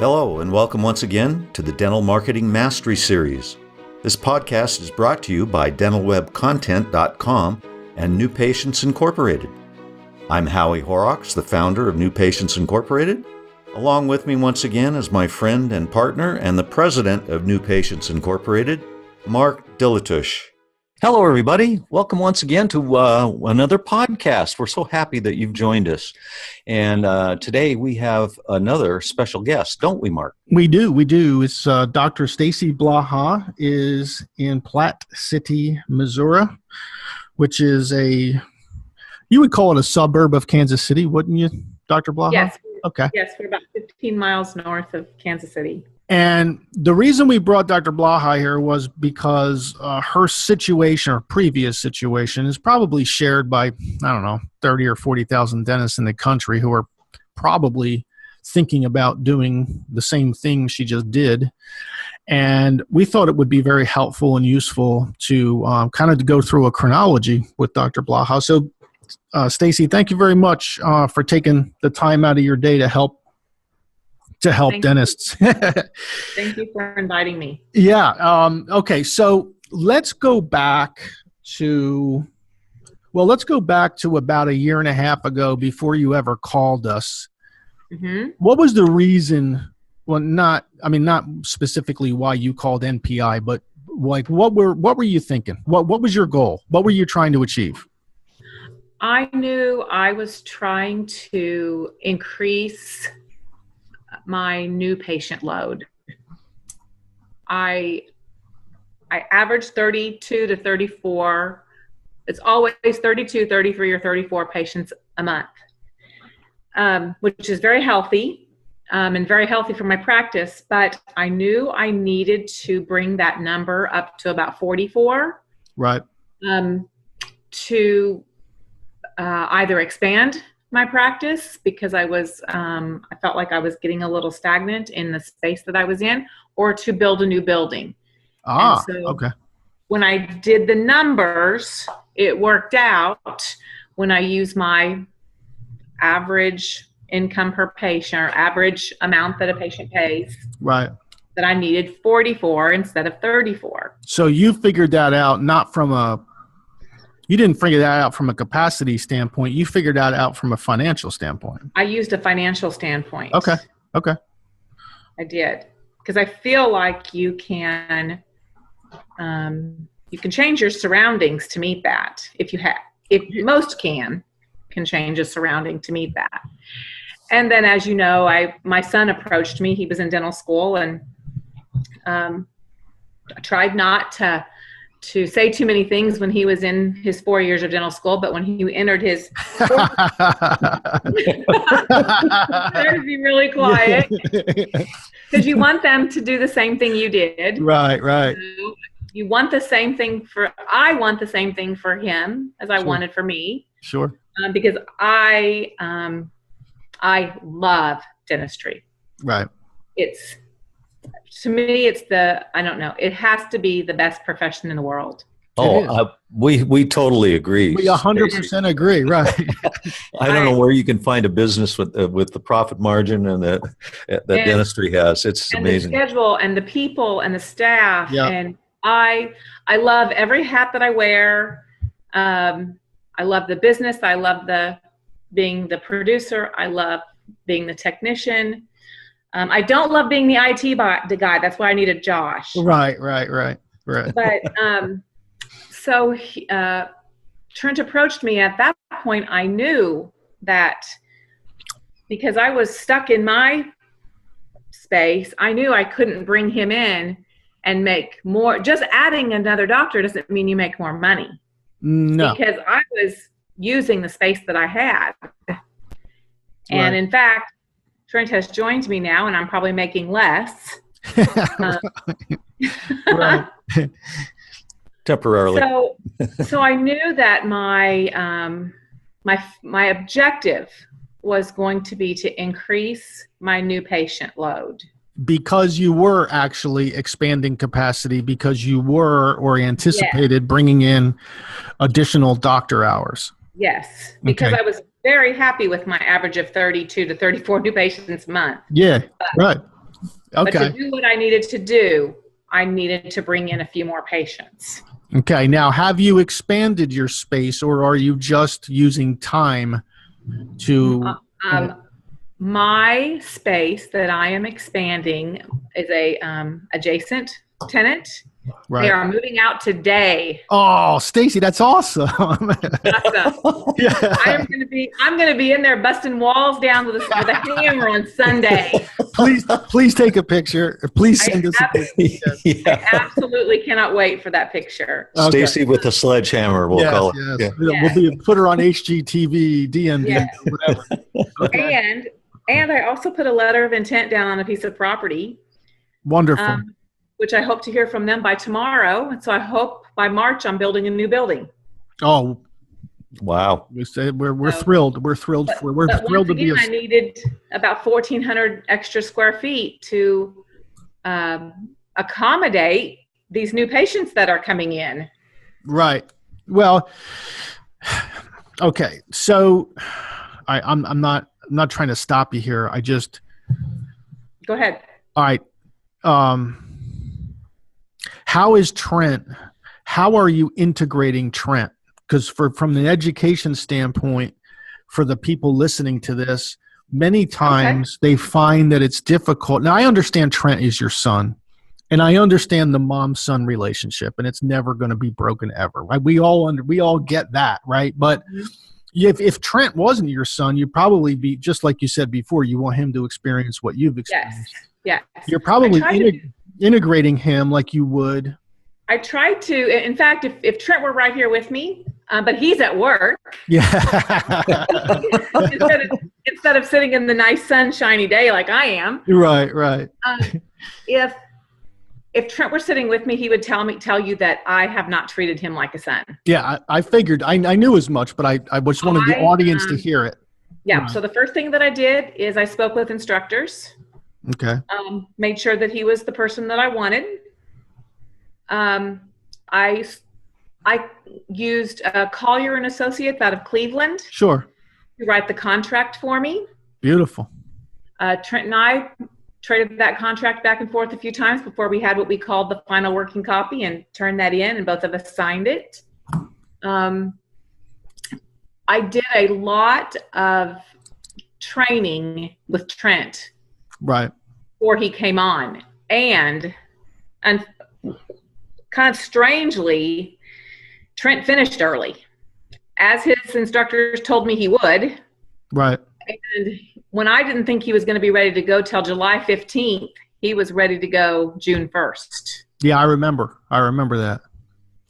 Hello, and welcome once again to the Dental Marketing Mastery Series. This podcast is brought to you by dentalwebcontent.com and New Patients Incorporated. I'm Howie Horrocks, the founder of New Patients Incorporated. Along with me once again is my friend and partner and the president of New Patients Incorporated, Mark Dilatush. Hello, everybody. Welcome once again to another podcast. We're so happy that you've joined us. And today we have another special guest, don't we, Mark? We do. It's Dr. Staci Blaha is in Platte City, Missouri, which is you would call it a suburb of Kansas City, wouldn't you, Dr. Blaha? Yes. Okay. Yes, we're about 15 miles north of Kansas City. And the reason we brought Dr. Blaha here was because her situation or previous situation is probably shared by, 30 or 40,000 dentists in the country who are probably thinking about doing the same thing she just did. And we thought it would be very helpful and useful to to go through a chronology with Dr. Blaha. So, Staci, thank you very much for taking the time out of your day to help dentists. Thank you for inviting me. Yeah. Okay. So let's go back to about a year and a half ago before you ever called us. Mm-hmm. What was the reason? Well, not specifically why you called NPI, but like what were you thinking? What was your goal? What were you trying to achieve? I knew I was trying to increase my new patient load. I average 32 to 34. It's always 32, 33, or 34 patients a month, which is very healthy and very healthy for my practice. But I knew I needed to bring that number up to about 44. Right. To either expand my practice because I felt like I was getting a little stagnant in the space that I was in, or to build a new building. Okay. When I did the numbers, it worked out when I used my average income per patient or average amount that a patient pays. Right. That I needed 44 instead of 34. So you figured that out you didn't figure that out from a capacity standpoint. You figured that out from a financial standpoint. I used a financial standpoint. Okay. I did. Because I feel like you can change your surroundings to meet that. If most can change a surrounding to meet that. And then, as you know, my son approached me. He was in dental school, and I tried not to say too many things when he was in his 4 years of dental school, but when he entered his fourth, to be really quiet because you want them to do the same thing you did. Right. So you want the same thing I want the same thing for him as I wanted for me. Sure. Because I love dentistry. Right. To me, it has to be the best profession in the world. We totally agree. We 100% agree, right. I don't know where you can find a business with the profit margin and that dentistry has. It's amazing. The schedule and the people and the staff. Yeah. And I love every hat that I wear. I love the business. I love being the producer. I love being the technician. I don't love being the IT guy. That's why I needed Josh. Right. But so Trent approached me. At that point, I knew that because I was stuck in my space, I knew I couldn't bring him in and make more. Just adding another doctor doesn't mean you make more money. No. Because I was using the space that I had. And in fact, Trent has joined me now, and I'm probably making less. Right. Temporarily. So I knew that my objective was going to be to increase my new patient load. Because you were actually expanding capacity, because you were or anticipated bringing in additional doctor hours. Yes, because I was very happy with my average of 32 to 34 new patients a month. Yeah, right. But Okay. to do what I needed to do, I needed to bring in a few more patients. Okay. Now, have you expanded your space, or are you just using time to? My space that I am expanding is a adjacent tenant. Right. They are moving out today. Oh, Stacy, that's awesome. Awesome. Yeah. I'm gonna be in there busting walls down with a hammer on Sunday. Please take a picture. Please send us a picture. I absolutely cannot wait for that picture. Okay. Stacy with a sledgehammer, we'll call it. Yes. Yeah. We'll put her on HGTV, DMV, Yes. whatever. Okay. And I also put a letter of intent down on a piece of property. Wonderful. Which I hope to hear from them by tomorrow. And so I hope by March I'm building a new building. Oh, wow. we're thrilled. We're thrilled to be. I needed about 1,400 extra square feet to accommodate these new patients that are coming in. Right. Well, okay. So I'm not trying to stop you here. I just go ahead. All right. How is Trent? How are you integrating Trent? Because from the education standpoint, for the people listening to this, many times they find that it's difficult. Now, I understand Trent is your son, and I understand the mom-son relationship, and it's never going to be broken ever. Right? We all get that, right? But if Trent wasn't your son, you'd probably be just like you said before. You want him to experience what you've experienced. Yes. You're probably integrating him like you would. I tried to. In fact, if Trent were right here with me, but he's at work. Yeah. instead of sitting in the nice sunshiny day like I am. Right. If Trent were sitting with me, he would tell you that I have not treated him like a son. Yeah, I figured. I knew as much, but I just wanted the audience to hear it. Yeah. Right. So the first thing that I did is I spoke with instructors. Okay. Made sure that he was the person that I wanted. I used Collier and Associates out of Cleveland. Sure. To write the contract for me. Beautiful. Trent and I traded that contract back and forth a few times before we had what we called the final working copy and turned that in, and both of us signed it. I did a lot of training with Trent. Right. Before he came on. And kind of strangely, Trent finished early, as his instructors told me he would. Right. And when I didn't think he was going to be ready to go till July 15th, he was ready to go June 1st. Yeah, I remember that.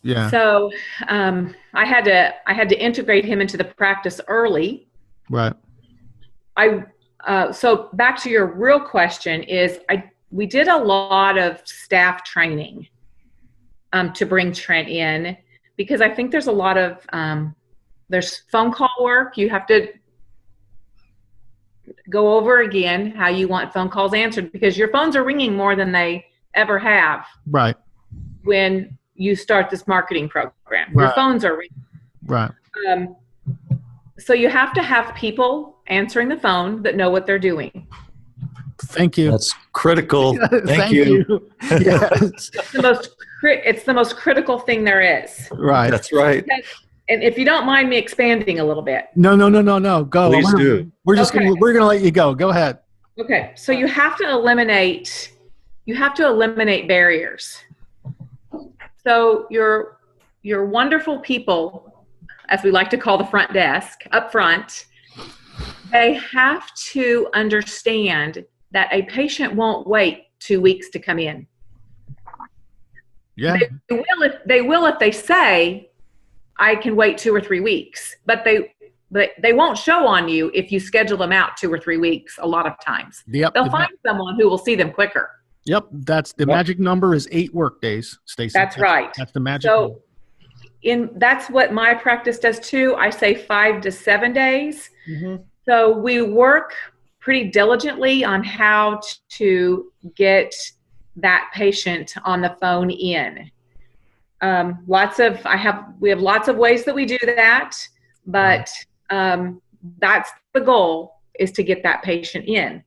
Yeah. So I had to integrate him into the practice early. Right. So back to your real question is we did a lot of staff training to bring Trent in, because I think there's a lot of there's phone call work. You have to go over again how you want phone calls answered, because your phones are ringing more than they ever have. Right. When you start this marketing program, right. Your phones are ringing. Right. So you have to have people answering the phone that know what they're doing. Thank you. That's critical. Thank you. Yes. It's the most critical thing there is. Right. That's right. And if you don't mind me expanding a little bit. No. Go. Please do. We're gonna let you go. Go ahead. Okay. So you have to eliminate barriers. So your wonderful people, as we like to call the front desk up front, they have to understand that a patient won't wait 2 weeks to come in. Yeah. They will if they say, I can wait 2 or 3 weeks, but they won't show on you if you schedule them out 2 or 3 weeks. A lot of times, yep. They'll find someone who will see them quicker. Yep, that's the magic number is 8 work days, Stacy. That's right. That's the magic number. That's what my practice does too. I say 5 to 7 days. Mm-hmm. So we work pretty diligently on how to get that patient on the phone in. We have lots of ways that we do that, but that's the goal, is to get that patient in.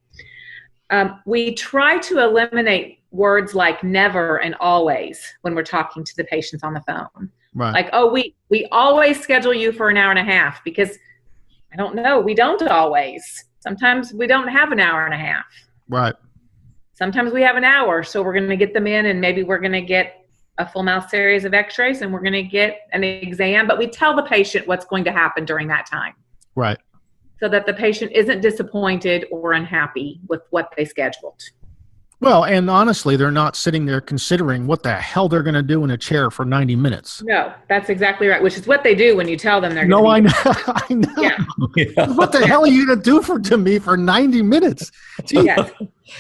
We try to eliminate words like never and always when we're talking to the patients on the phone. Right. Like, oh, we always schedule you for an hour and a half, because I don't know. We don't always. Sometimes we don't have an hour and a half. Right. Sometimes we have an hour. So we're going to get them in, and maybe we're going to get a full mouth series of x-rays, and we're going to get an exam, but we tell the patient what's going to happen during that time. Right. So that the patient isn't disappointed or unhappy with what they scheduled. Well, and honestly, they're not sitting there considering what the hell they're going to do in a chair for 90 minutes. No, that's exactly right, which is what they do when you tell them they're going to I know. I know. Yeah. Yeah. What the hell are you going to do to me for 90 minutes? Gee. Yes.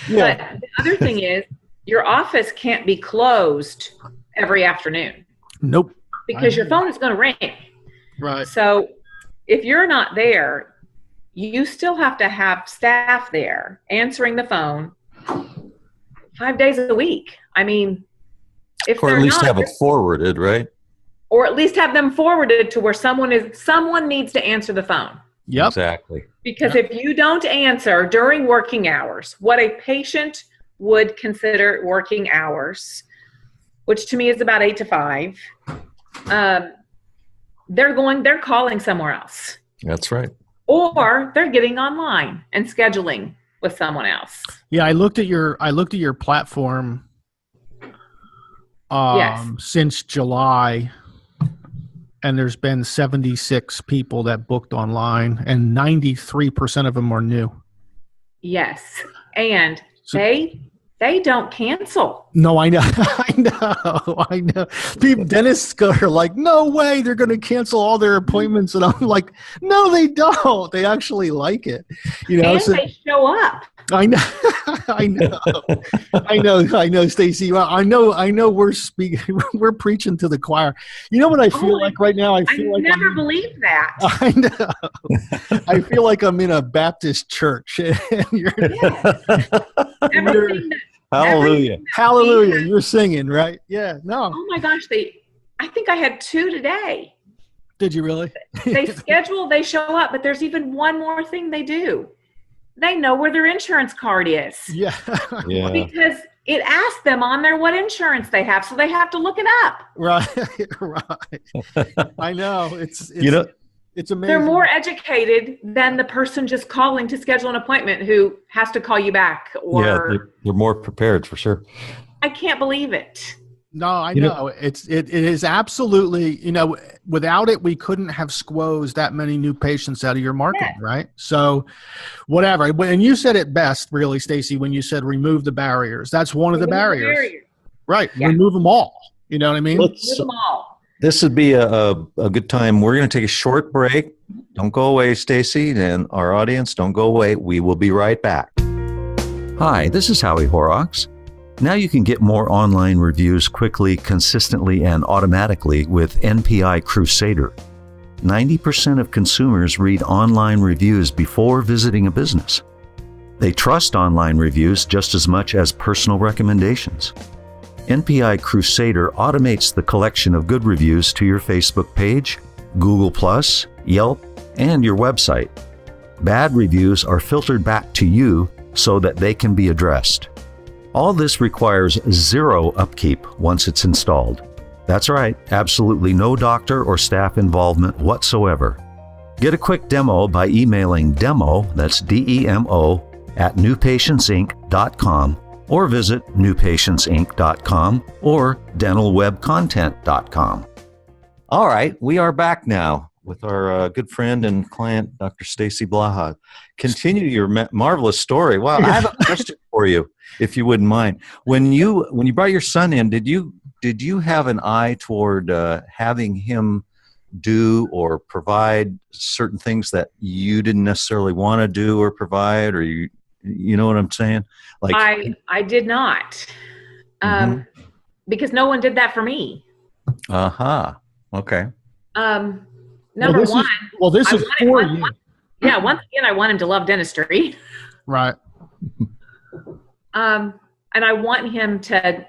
Yeah. But the other thing is, your office can't be closed every afternoon. Nope. Because your phone is going to ring. Right. So if you're not there, you still have to have staff there answering the phone 5 days a week. I mean, if Or they're at least not, have it forwarded, right? or at least have them forwarded to where someone needs to answer the phone. Yep. Exactly. Because if you don't answer during working hours, what a patient would consider working hours, which to me is about 8 to 5, they're calling somewhere else. That's right. Or they're getting online and scheduling with someone else. Yeah, I looked at your platform Yes. since July, and there's been 76 people that booked online, and 93% of them are new. Yes. And So- they don't cancel. No, I know. I know. People, dentists are like, no way, they're going to cancel all their appointments. And I'm like, no, they don't. They actually like it. You know, And they show up. I know. I know, Stacy. I know we're preaching to the choir. You know what I feel like right now? I never believed that. I know. I feel like I'm in a Baptist church. And Hallelujah. Hallelujah. You're singing, right? Yeah. No. Oh my gosh, I think I had 2 today. Did you really? They schedule, they show up, but there's even one more thing they do. They know where their insurance card is. Yeah. Yeah. Because it asks them on there what insurance they have, so they have to look it up. Right. I know. It's amazing. They're more educated than the person just calling to schedule an appointment who has to call you back. Or they're more prepared for sure. I can't believe it. No, I know. It is absolutely, without it, we couldn't have squozed that many new patients out of your market, right? So whatever. And you said it best, really, Stacy, when you said remove the barriers. That's one of the barriers. Right. Yeah. Remove them all. You know what I mean? Remove them all. This would be a good time. We're going to take a short break. Don't go away, Stacy, and our audience, don't go away. We will be right back. Hi, this is Howie Horrocks. Now you can get more online reviews quickly, consistently, and automatically with NPI Crusader. 90% of consumers read online reviews before visiting a business. They trust online reviews just as much as personal recommendations. NPI Crusader automates the collection of good reviews to your Facebook page, Google+, Yelp, and your website. Bad reviews are filtered back to you so that they can be addressed. All this requires zero upkeep once it's installed. That's right, absolutely no doctor or staff involvement whatsoever. Get a quick demo by emailing demo, that's DEMO, at newpatientsinc.com, or visit newpatientsinc.com or dentalwebcontent.com. All right, we are back now with our good friend and client, Dr. Staci Blaha. Continue your marvelous story. Wow, I have a question for you, if you wouldn't mind. When you brought your son in, did you have an eye toward having him do or provide certain things that you didn't necessarily want to do or provide, or you know what I'm saying? Like I did not, because no one did that for me. Okay. Number one. This is for you. Yeah. Once again, I want him to love dentistry. Right. And I want him to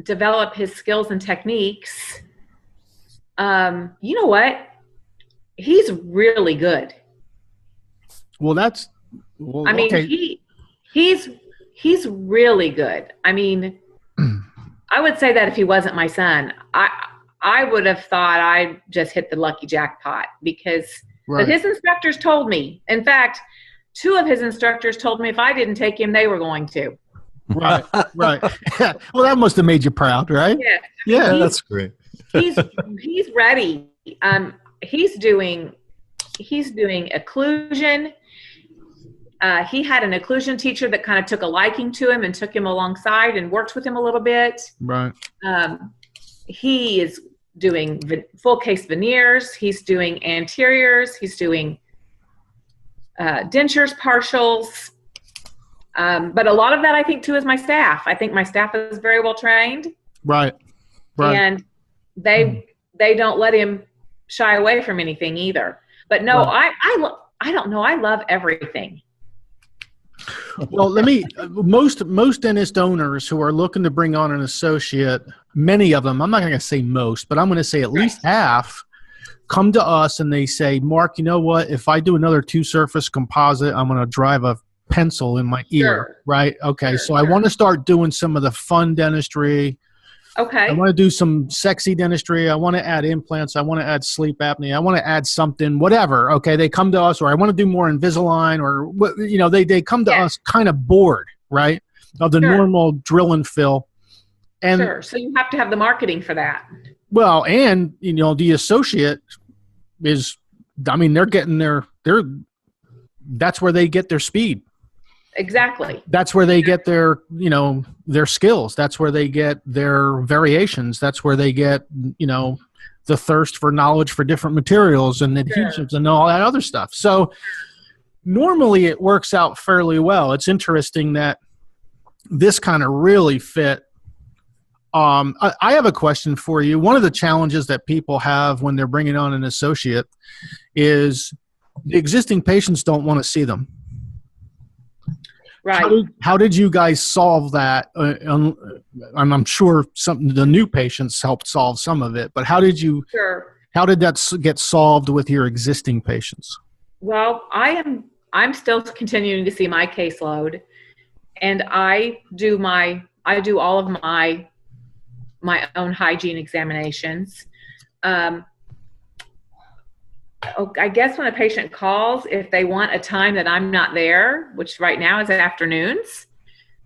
develop his skills and techniques. You know what? He's really good. Well, I mean, okay. he's really good. I mean, I would say that if he wasn't my son, I would have thought I just hit the lucky jackpot, because but his instructors told me. In fact, 2 of his instructors told me if I didn't take him, they were going to. Right. Well, that must have made you proud, right? Yeah, that's great. he's ready. He's doing occlusion. He had an occlusion teacher that kind of took a liking to him and took him alongside and worked with him a little bit. Right. He is doing full case veneers. He's doing anteriors. He's doing dentures, partials. But a lot of that, I think, too, is my staff. I think my staff is very well trained. Right. And they don't let him shy away from anything either. But no, I don't know. I love everything. Well, most dentist owners who are looking to bring on an associate, many of them, I'm not going to say most, but I'm going to say at least half, come to us and they say, Mark, you know what? If I do another 2-surface composite, I'm going to drive a pencil in my ear, right? Okay, so I want to start doing some of the fun dentistry. Okay. I want to do some sexy dentistry. I want to add implants. I want to add sleep apnea. I want to add something, whatever. Okay, they come to us, or I want to do more Invisalign, or they come to us kind of bored, right, of the normal drill and fill. And so you have to have the marketing for that. Well, and the associate is, I mean, that's where they get their speed. Exactly. That's where they get their skills. That's where they get their variations. That's where they get, the thirst for knowledge for different materials and adhesives and all that other stuff. So normally it works out fairly well. It's interesting that this kind of really fit. I have a question for you. One of the challenges that people have when they're bringing on an associate is the existing patients don't want to see them. Right. How did you guys solve that? I'm sure the new patients helped solve some of it, but how did that get solved with your existing patients? Well, I'm still continuing to see my caseload, and I do all of my own hygiene examinations. I guess when a patient calls, if they want a time that I'm not there, which right now is afternoons,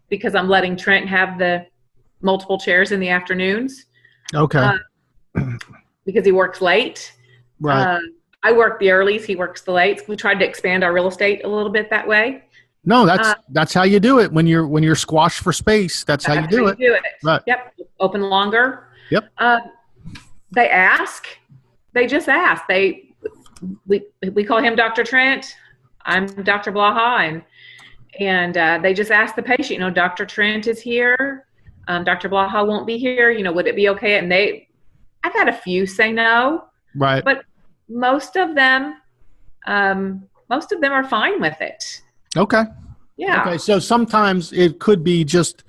because I'm letting Trent have the multiple chairs in the afternoons. Okay. Because he works late. Right. I work the earlies, he works the lates. We tried to expand our real estate a little bit that way. No, that's how you do it when you're squashed for space. That's how you do it. Right. Yep. Open longer. Yep. They just ask. We call him Dr. Trent. I'm Dr. Blaha, and they just ask the patient, Dr. Trent is here. Dr. Blaha won't be here. Would it be okay? And I've had a few say no. Right. But most of them are fine with it. Okay. Yeah. Okay. So sometimes it could be just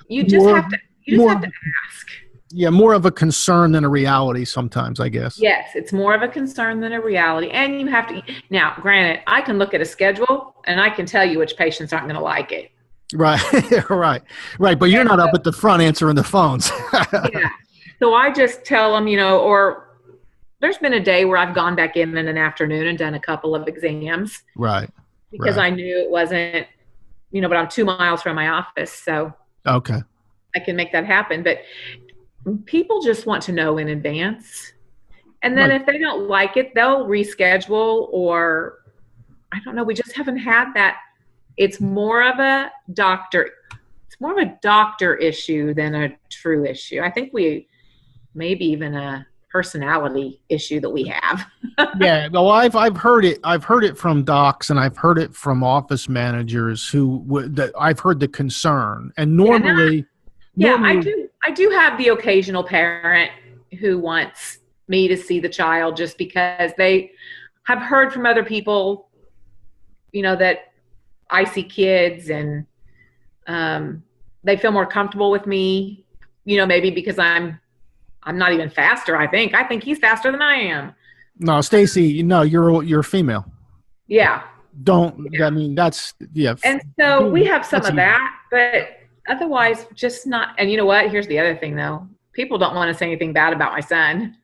you just have to ask. Yeah, more of a concern than a reality sometimes, I guess. Yes, it's more of a concern than a reality. And you have to, now, granted, I can look at a schedule and I can tell you which patients aren't going to like it. Right, right. But you're not up at the front answering the phones. Yeah. So I just tell them, or there's been a day where I've gone back in an afternoon and done a couple of exams. Right. Because I knew it wasn't, but I'm 2 miles from my office. So okay, I can make that happen. But people just want to know in advance. And then if they don't like it, they'll reschedule, or I don't know. We just haven't had that. It's more of a doctor issue than a true issue. I think maybe even a personality issue that we have. Yeah. Well, I've heard it. I've heard it from docs, and I've heard it from office managers I've heard the concern. And normally, I do have the occasional parent who wants me to see the child just because they have heard from other people, that I see kids and they feel more comfortable with me, maybe because I'm not even faster. I think he's faster than I am. No, Staci, you're female. Yeah. I mean, that's, yeah. And so we have some of that, but otherwise just not. And you know what? Here's the other thing though. People don't want to say anything bad about my son.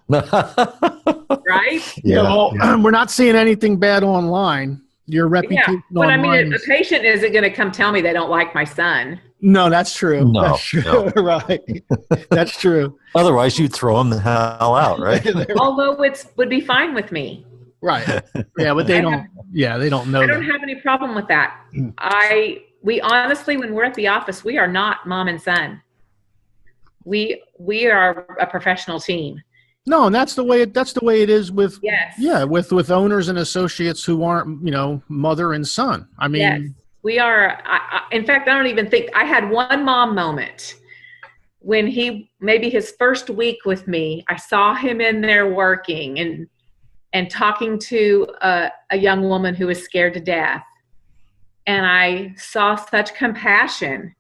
Right? Yeah. No, we're not seeing anything bad online. Your reputation but I mean, is, a patient isn't going to come tell me they don't like my son. No, that's true. No, that's true. no. Right. That's true. Otherwise, you'd throw them the hell out, right? Although would be fine with me. Right. Yeah, but they don't. They don't know. I don't have any problem with that. We honestly, when we're at the office, we are not mom and son. We are a professional team. No, and that's the way it is with with owners and associates who aren't, mother and son. I mean, yes, we are. In fact, I don't even think I had one mom moment when maybe his first week with me. I saw him in there working and talking to a young woman who was scared to death, and I saw such compassion.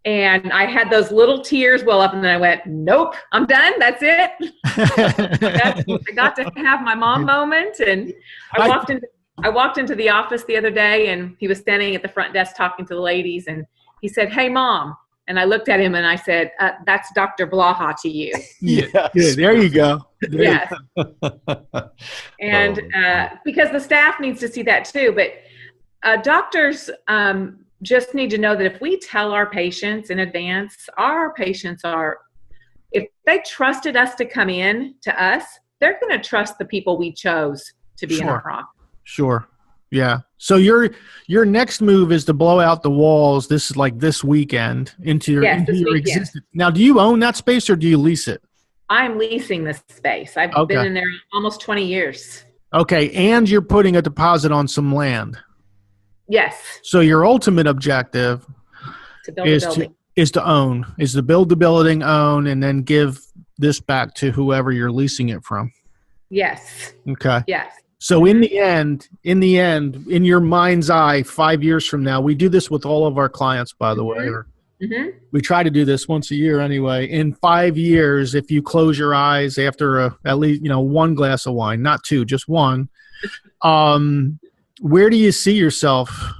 And I had those little tears well up, and then I went, nope, I'm done. That's it. I got to have my mom moment. And I walked into the office the other day, and he was standing at the front desk talking to the ladies, and he said, "Hey, Mom." And I looked at him and I said, "That's Dr. Blaha to you." Yeah, there you go. Yes. And because the staff needs to see that too. But doctors just need to know that if we tell our patients in advance, if they trusted us to come in to us, they're going to trust the people we chose to be in our office. Sure. Yeah. So your next move is to blow out the walls. This is like this weekend into your existence. Now, do you own that space or do you lease it? I'm leasing this space. I've been in there almost 20 years. Okay. And you're putting a deposit on some land. Yes. So your ultimate objective is to build the building, own, and then give this back to whoever you're leasing it from. Yes. Okay. Yes. So in the end, in your mind's eye, 5 years from now, we do this with all of our clients, by the way. We try to do this once a year anyway. In 5 years, if you close your eyes after at least one glass of wine, not two, just one, where do you see yourself?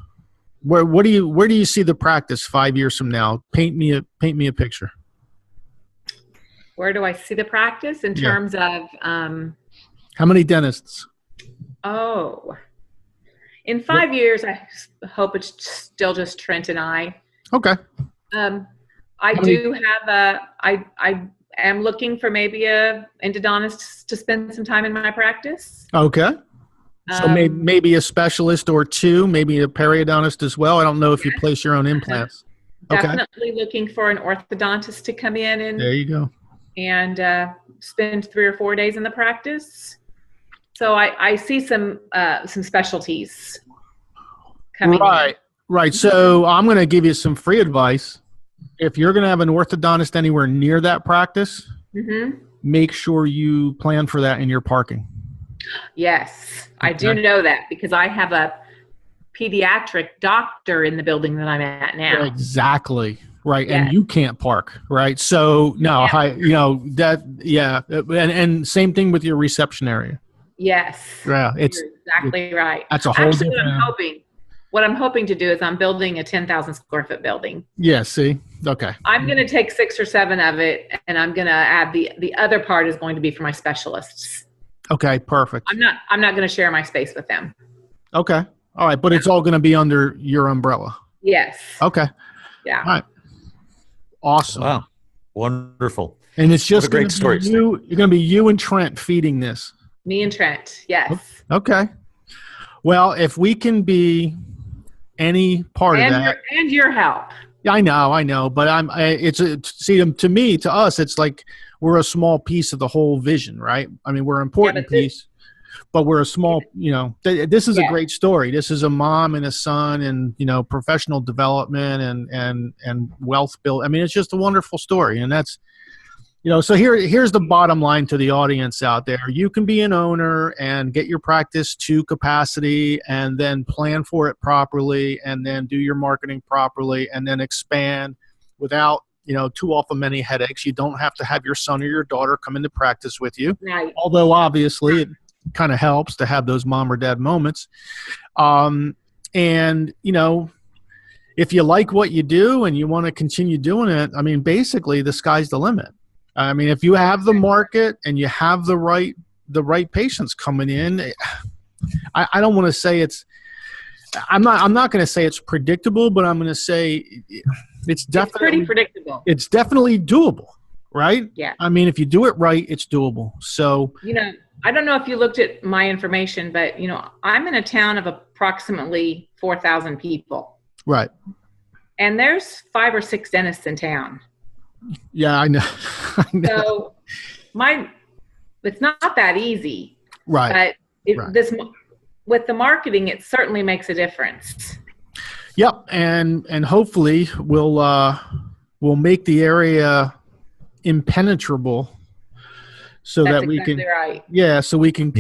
Where do you see the practice 5 years from now? Paint me a picture. Where do I see the practice in terms of how many dentists? Oh, in 5 years, I hope it's still just Trent and I. Okay. I am looking for maybe a endodontist to spend some time in my practice. Okay. So maybe a specialist or two, maybe a periodontist as well. I don't know if you place your own implants. Definitely looking for an orthodontist to come in and there you go. And spend 3 or 4 days in the practice. So I see some specialties coming in. Right. So I'm going to give you some free advice. If you're going to have an orthodontist anywhere near that practice, make sure you plan for that in your parking. Yes, I do know that because I have a pediatric doctor in the building that I'm at now. Exactly. Right. Yes. And you can't park. Right. So no, and same thing with your reception area. Yes. Yeah. You're exactly right. That's a whole Actually, what I'm hoping to do is I'm building a 10,000 square foot building. Yeah. See? Okay. I'm going to take 6 or 7 of it and I'm going to add the other part is going to be for my specialists. Okay, perfect. I'm not going to share my space with them. Okay. All right, but it's all going to be under your umbrella. Yes. Okay. Yeah. All right. Awesome. Wow. Wonderful. And it's just a great story. You're going to be you and Trent feeding this. Me and Trent. Yes. Okay. Well, if we can be any part of that. And your help. Yeah, I know, but to us, it's like we're a small piece of the whole vision, right? I mean, we're an important piece, but we're a small, this is a great story. This is a mom and a son and, professional development and wealth build. I mean, it's just a wonderful story. And that's, so here's the bottom line to the audience out there. You can be an owner and get your practice to capacity and then plan for it properly and then do your marketing properly and then expand without, too often many headaches. You don't have to have your son or your daughter come into practice with you. Right. Although obviously kind of helps to have those mom or dad moments. And, you know, if you like what you do and you want to continue doing it, I mean, basically the sky's the limit. I mean, if you have the market and you have the right patients coming in, I don't want to say I'm not going to say it's predictable, but I'm going to say it's pretty predictable. It's definitely doable, right? Yeah. I mean, if you do it right, it's doable. So, you know, I don't know if you looked at my information, but, you know, I'm in a town of approximately 4,000 people. Right. And there's 5 or 6 dentists in town. Yeah, I know. So it's not that easy. Right. But with the marketing, it certainly makes a difference. Yep. And hopefully we'll make the area impenetrable so That's that we exactly can, right. So we can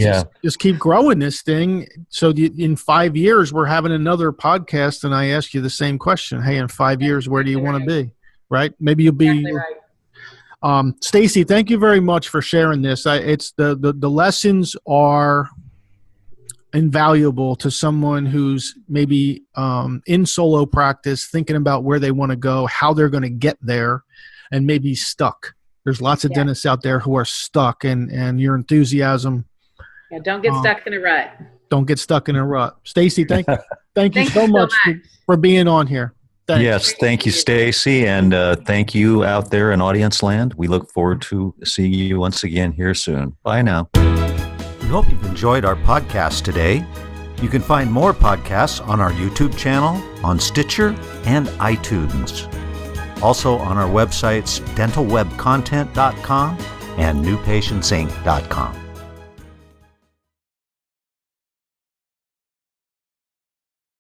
just keep growing this thing. So in 5 years, we're having another podcast and I ask you the same question. Hey, in 5 years, where do you want to be? Right. Maybe you'll be exactly right. Staci, thank you very much for sharing this. It's the lessons are invaluable to someone who's maybe in solo practice, thinking about where they want to go, how they're going to get there, and maybe stuck. There's lots of dentists out there who are stuck, and your enthusiasm. Yeah, don't get stuck in a rut. Don't get stuck in a rut. Staci, thank you so much for being on here. Thanks. Yes, thank you, Staci, and thank you out there in audience land. We look forward to seeing you once again here soon. Bye now. We hope you've enjoyed our podcast today. You can find more podcasts on our YouTube channel, on Stitcher, and iTunes. Also on our websites, dentalwebcontent.com and newpatientsinc.com.